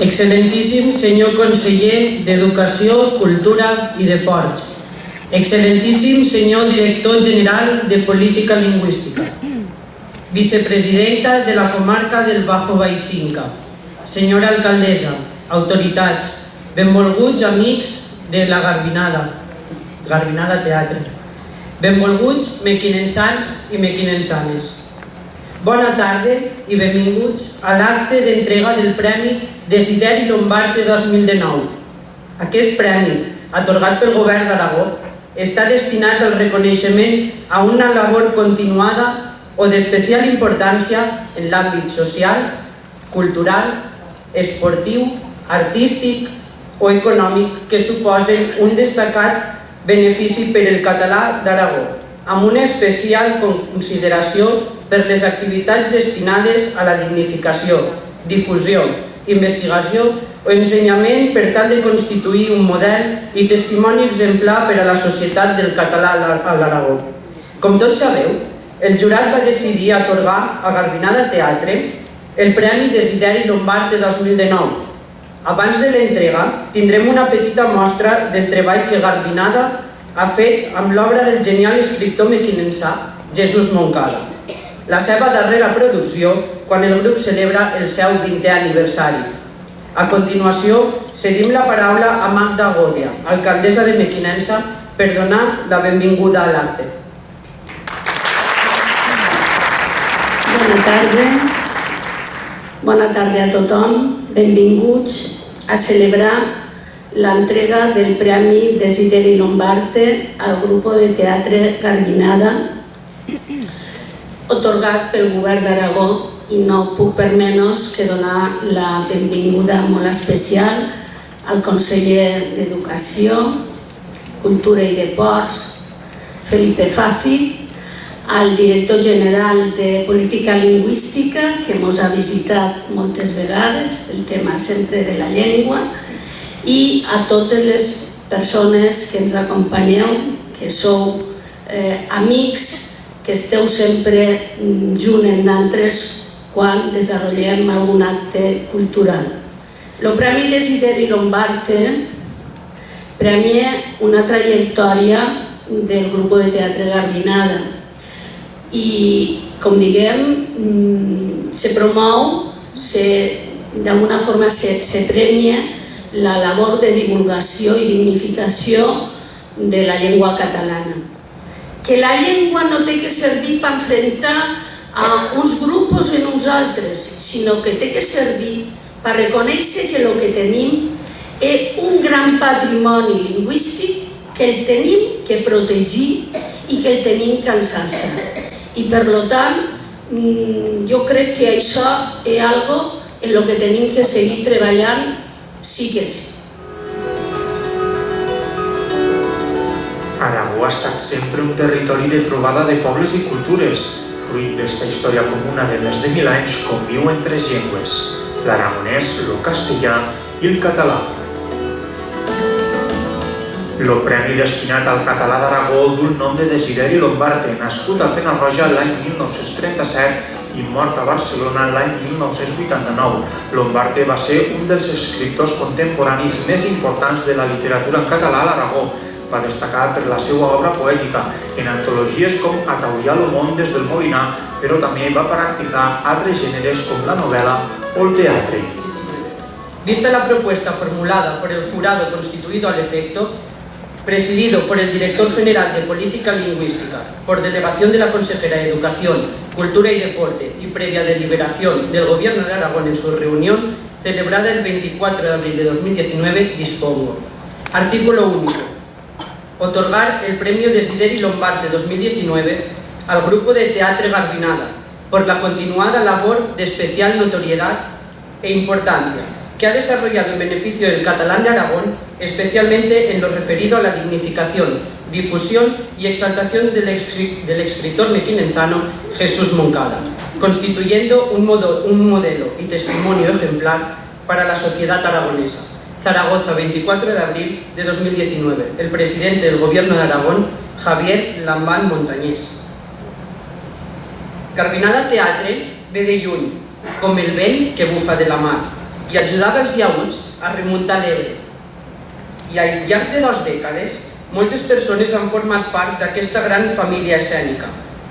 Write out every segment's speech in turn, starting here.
Excelentíssim senyor conseller d'Educació, Cultura i Deports, Excelentíssim senyor director general de Política Lingüística, vicepresidenta de la comarca del Bajo Baixinca, senyora alcaldessa, autoritats, benvolguts amics de la Garbinada Teatre, benvolguts mequinensans i mequinensanes. Bona tarda i benvinguts a l'acte d'entrega del Premi Desideri Lombarte 2019. Aquest premi, atorgat pel Govern d'Aragó, està destinat al reconeixement a una labor continuada o d'especial importància en l'àmbit social, cultural, esportiu, artístic o econòmic que suposen un destacat benefici per al català d'Aragó, amb una especial consideració per les activitats destinades a la dignificació, difusió, investigació o ensenyament per tal de constituir un model i testimoni exemplar per a la societat del català a l'Aragó. Com tots sabeu, el jurat va decidir atorgar a Garbinada Teatre el Premi Desideri Lombarte 2019. Abans de l'entrega, tindrem una petita mostra del treball que Garbinada ha fet amb l'obra del genial escriptor mequinensà Jesús Moncada, la seva darrera producció quan el grup celebra el seu 20è aniversari. A continuació, cedim la paraula a Magda Godia, alcaldessa de Mequinensa, per donar la benvinguda a l'acte. Bona tarda a tothom. Benvinguts a celebrar l'entrega del Premi Desideri Lombarte al grup de teatre Garbinada, atorgat pel Govern d'Aragó, i no puc per menys que donar la benvinguda molt especial al conseller d'Educació, Cultura i Deports, Felipe Faci, al director general de Política Lingüística, que ens ha visitat moltes vegades, el tema sempre de la llengua, i a totes les persones que ens acompanyeu, que sou amics, que esteu sempre junt amb nosaltres quan desenvolupem algun acte cultural. El Premi Desideri Lombarte premia una trajectòria del grup de teatre Garbinada i, com diguem, se promou, d'alguna forma se premia la labor de divulgació i dignificació de la llengua catalana. Que la llengua no té que servir per enfrontar a uns grups en uns altres, sinó que té que servir per reconèixer que el que tenim és un gran patrimoni lingüístic que el tenim que protegir i que el tenim que ensalçar. I per tant, jo crec que això és algo en el que tenim que seguir treballant sí que sí. Aragó ha estat sempre un territori de trobada de pobles i cultures. Fruit d'esta història comuna de més de 1000 anys, conviuen 3 llengües: l'aragonès, el castellà i el català. El premi destinat al català d'Aragó du el nom de Desideri Lombarte, nascut a Pena-roja l'any 1937 i mort a Barcelona l'any 1989. Lombarte va ser un dels escriptors contemporanis més importants de la literatura en català a l'Aragó. Va destacar per la seva obra poètica en antologies com Ataullar el món des del Molinar, però també va practicar altres gèneres com la novel·la o el teatre. Vista la propuesta formulada por el jurado constituido al efecto, presidido por el director general de Política Lingüística, por delegación de la consejera de Educación, Cultura y Deporte y previa deliberación del Gobierno de Aragón en su reunión, celebrada el 24 de abril de 2019, dispongo. Artículo único. Otorgar el Premio Desideri Lombarte 2019 al Grupo de Teatre Garbinada por la continuada labor de especial notoriedad e importancia que ha desarrollado en beneficio del catalán de Aragón, especialmente en lo referido a la dignificación, difusión y exaltación del escritor mequinenzano Jesús Moncada, constituyendo un modelo y testimonio ejemplar para la sociedad aragonesa. Zaragoza, 24 de abril de 2019. El presidente del Gobierno de Aragón, Javier Lambán Montañés. Garbinada Teatre ve de lluny, com el vent que bufa de la mar. i ajudava els llaüts a remuntar l'Ebre. I al llarg de 2 dècades, moltes persones han format part d'aquesta gran família escènica.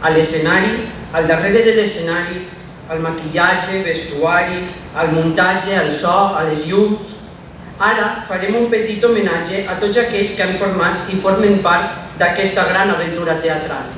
A l'escenari, al darrere de l'escenari, al maquillatge, vestuari, al muntatge, al so, a les llums. Ara farem un petit homenatge a tots aquells que han format i formen part d'aquesta gran aventura teatral.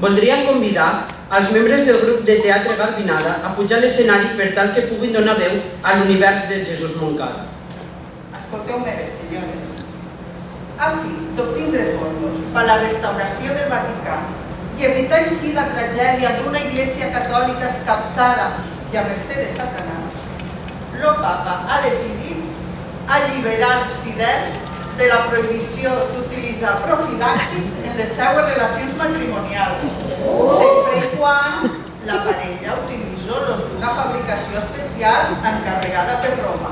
Voldria convidar als membres del grup de teatre Garbinada a pujar a l'escenari per tal que puguin donar veu a l'univers de Jesús Moncada. Escolteu-me bé, senyores. A fi d'obtindre fons per a la restauració del Vaticà i evitar així la tragèdia d'una Iglesia catòlica escapçada i a mercè de Satanàs, el Papa ha decidit alliberar els fidels de la prohibició d'utilitzar profilàctics en les seues relacions matrimonials, sempre i quan la parella utilitza l'os d'una fabricació especial encarregada per Roma.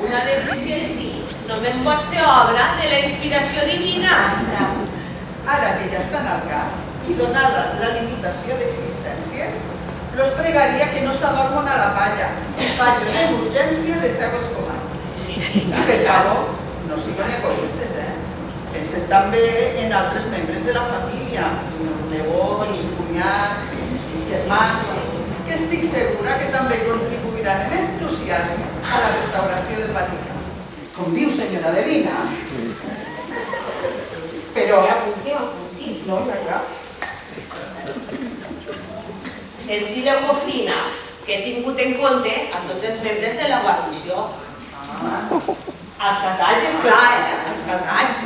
Una decisió en si només pot ser obra de la inspiració divina. Ara que ja estan al gas i donada la limitació d'existències, los pregaria que no s'adormen a la palla i facin en urgència les seves comandes. I per favor, no siguin egoistes, pensen també en altres membres de la família, nebots, cunyats, germans, que estic segura que també contribuiran amb entusiasme a la restauració del Vaticà. Com diu senyora Adelina. Però... No, ja. Senzilla cofrina que he tingut en compte a tots els membres de la guarnició. Els casats, esclar, els casats.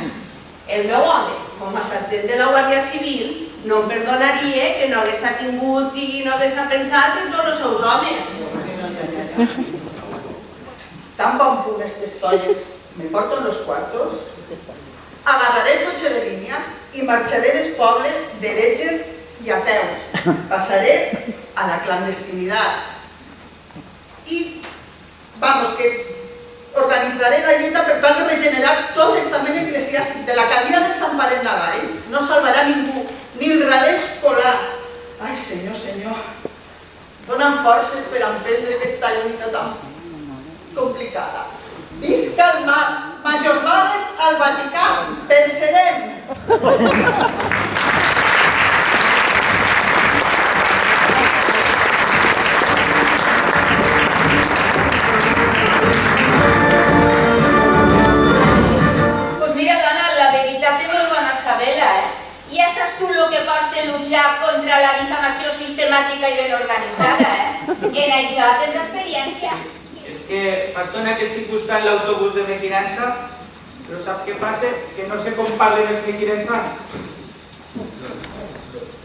El meu home, com a sergent de la Guàrdia Civil, no em perdonaria que no hagués tingut i no hagués pensat en tots els seus homes. Tan bon punt estes tolles me porten los cuartos, agarraré el cotxe de línia i marxaré del poble d'heretges i ateus. Passaré a la clandestinitat. I, vamos, que organitzaré la lluita per tal de regenerar tot l'estament eclesiàstic de la cadira de Sant Valent Navarre. No salvarà ningú, ni el radé escolar. Ai, senyor, senyor, dona'm forces per emprendre aquesta lluita tan complicada. Visca el mar, majordomes al Vaticà, vencerem! Ja saps tu el que costa luchar contra la difamació sistemàtica i ben organitzada, I en això tens experiència. És que fa estona que estic buscant l'autobús de Mequinensa, però sap què passa? Que no sé com parlen els mequinensans.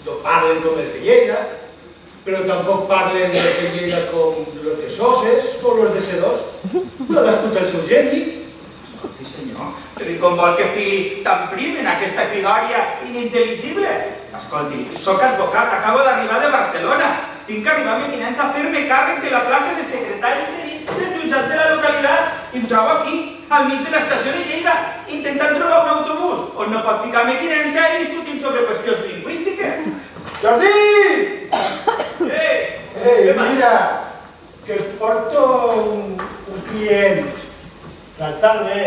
No parlen com els de Lleida, però tampoc parlen els de Lleida com els de Soses o els de Sedós. No l'escolta el seu geni. Escolti, senyor, però i com vol que fili tan prim en aquesta cridòria inintel·ligible? Escolti, soc advocat, acabo d'arribar de Barcelona. Tinc que arribar a Mequinensa a fer-me càrrec de la plaça de secretari interí del jutjat de la localitat i em trobo aquí, al mig de l'estació de Lleida, intentant trobar un autobús on no pot ficar Mequinensa i discutint sobre qüestions lingüístiques. Jordi! Ei, mira, que et porto un client. Tractar bé,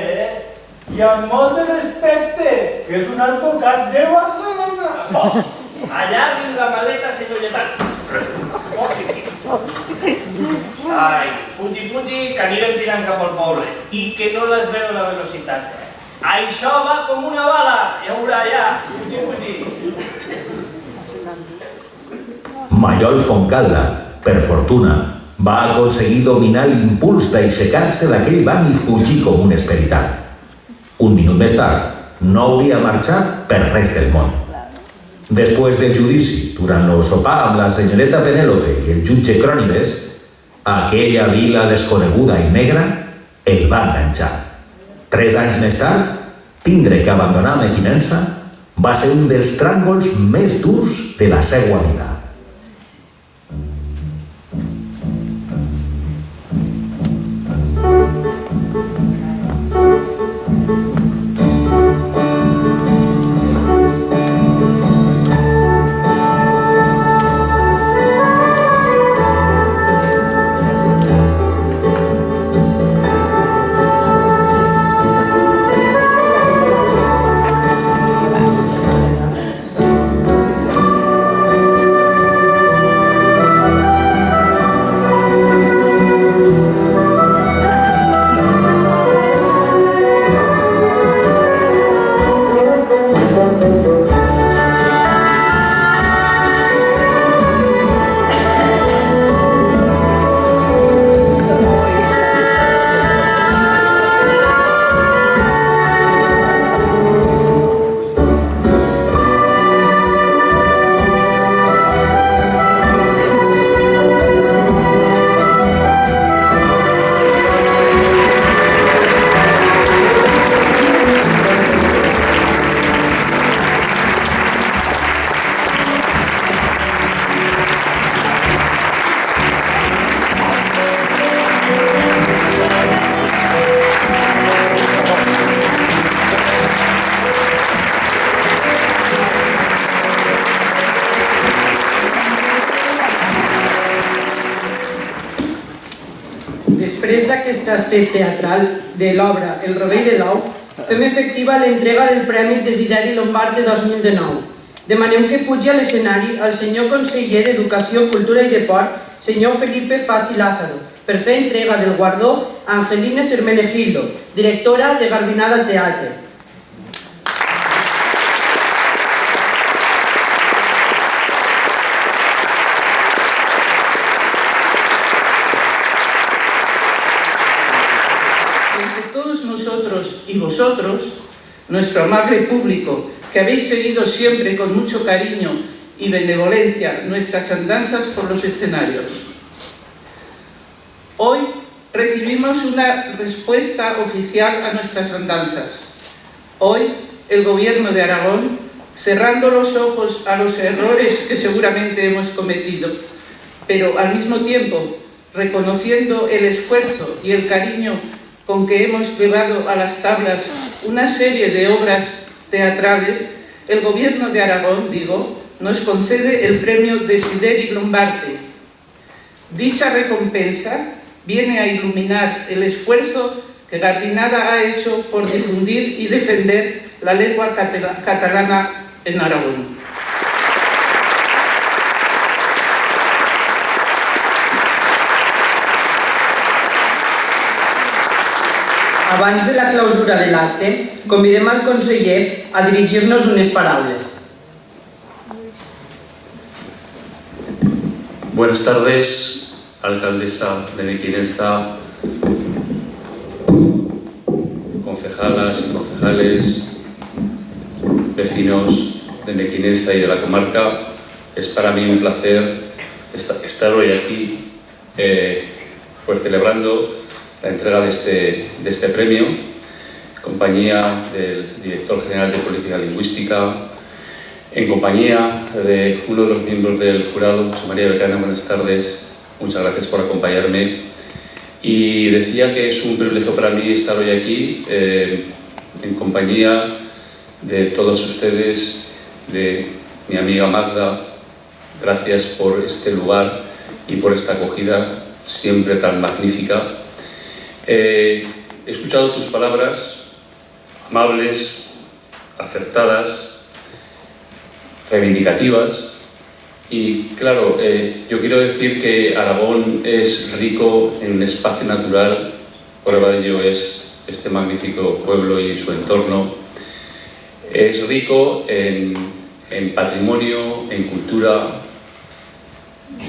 I amb molt de respecte, que és un advocat de Barcelona. Allarguin la maleta, senyor lletrat. Ai, pugi, que anirem tirant cap al poble. I que no les veu la velocitat. Això va com una bala. Ja veurà, ja. Pugi. Mallol Fontcalda, per fortuna. va aconseguir dominar l'impuls d'aixecar-se d'aquell banc i fugir com un esperitat. Un minut més tard, no hauria marxat per res del món. Després del judici, durant el sopar amb la senyoreta Penèlope i el jutge Crònides, aquella vila desconeguda i negra el va enganxar. 3 anys més tard, tindre que abandonar Mequinensa va ser un dels tràngols més durs de la seva vida. Després d'aquest tastet teatral de l'obra El rovell de l'ou, fem efectiva l'entrega del Premi Desideri Lombard de 2019. Demanem que pugi a l'escenari el senyor conseller d'Educació, Cultura i Deport, senyor Felipe Fazi Lázaro, per fer entrega del guardó a Angelines Hermenegildo, directora de Garbinada Teatre. Nosotros y vosotros, nuestro amable público, que habéis seguido siempre con mucho cariño y benevolencia nuestras andanzas por los escenarios. Hoy recibimos una respuesta oficial a nuestras andanzas. Hoy el Gobierno de Aragón, cerrando los ojos a los errores que seguramente hemos cometido, pero al mismo tiempo reconociendo el esfuerzo y el cariño con que hemos llevado a las tablas una serie de obras teatrales, el Gobierno de Aragón, nos concede el premio Desideri Lombarte. Dicha recompensa viene a iluminar el esfuerzo que Garbinada ha hecho por difundir y defender la lengua catalana en Aragón. Abans de la clausura de l'acte, convidem al conseller a dirigir-nos unes paraules. Buenas tardes, alcaldesa de Mequinenza, concejalas y concejales, vecinos de Mequinenza y de la comarca. Es para mí un placer estar hoy aquí pues celebrando la entrega de este premio, en compañía del director general de Política Lingüística, en compañía de uno de los miembros del jurado, José María Becana. Buenas tardes, muchas gracias por acompañarme. Y decía que es un privilegio para mí estar hoy aquí en compañía de todos ustedes, de mi amiga Magda. Gracias por este lugar y por esta acogida siempre tan magnífica. He escuchado tus palabras amables, acertadas, reivindicativas y claro, yo quiero decir que Aragón es rico en espacio natural, prueba de ello es este magnífico pueblo y su entorno, es rico en patrimonio, en cultura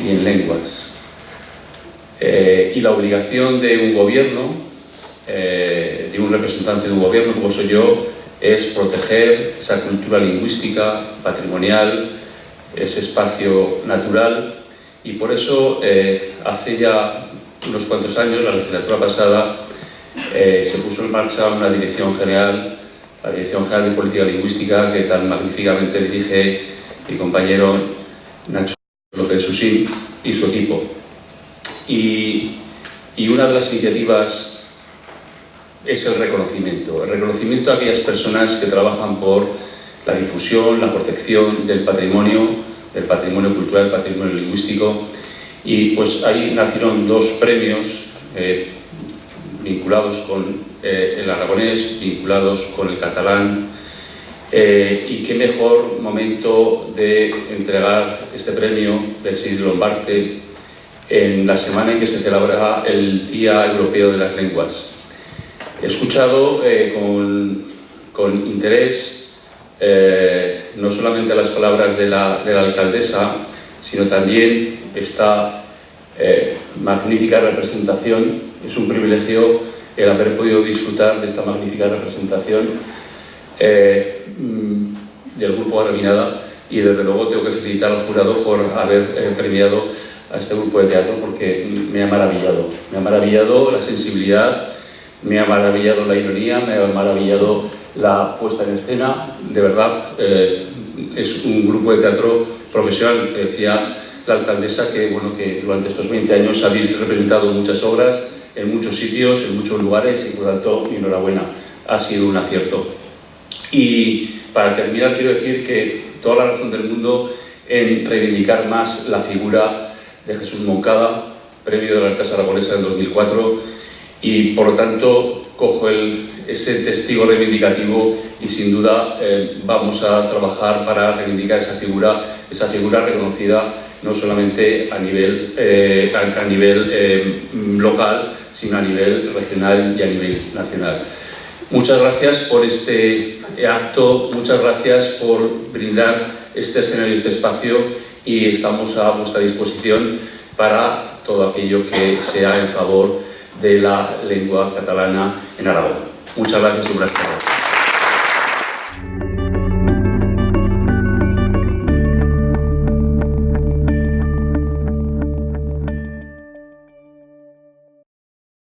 y en lenguas. y la obligación de un gobierno, de un representante de un gobierno como soy yo, es proteger esa cultura lingüística, patrimonial, ese espacio natural, y por eso hace ya unos cuantos años, la legislatura pasada, se puso en marcha una dirección general, la Dirección General de Política Lingüística, que tan magníficamente dirige mi compañero Nacho López Susín y su equipo. Y una de las iniciativas es el reconocimiento a aquellas personas que trabajan por la difusión, la protección del patrimonio cultural, del patrimonio lingüístico, y pues ahí nacieron dos premios vinculados con el aragonés, vinculados con el catalán, y qué mejor momento de entregar este premio del Sigrid Lombarte en la semana en que se celebra el Día Europeo de las Lenguas. He escuchado con interés no solamente las palabras de la alcaldesa, sino también esta magnífica representación. Es un privilegio el haber podido disfrutar de esta magnífica representación del Grupo Garvinada, y desde luego tengo que felicitar al jurado por haber premiado a este grupo de teatro, porque me ha maravillado la sensibilidad, me ha maravillado la ironía, me ha maravillado la puesta en escena. De verdad, es un grupo de teatro profesional. Decía la alcaldesa que durante estos 20 años habéis representado muchas obras en muchos sitios, en muchos lugares, y por lo tanto, mi enhorabuena, ha sido un acierto. Y para terminar, quiero decir que toda la razón del mundo en reivindicar más la figura de Jesús Moncada, premio de la Artes Aragonesa del 2004, y por lo tanto cojo ese testigo reivindicativo, y sin duda vamos a trabajar para reivindicar esa figura reconocida no solamente a nivel local, sino a nivel regional y a nivel nacional. Muchas gracias por este acto, muchas gracias por brindar este escenario y este espacio, y estamos a vuestra disposición para todo aquello que sea en favor de la lengua catalana en Aragón. Muchas gracias y buenas tardes.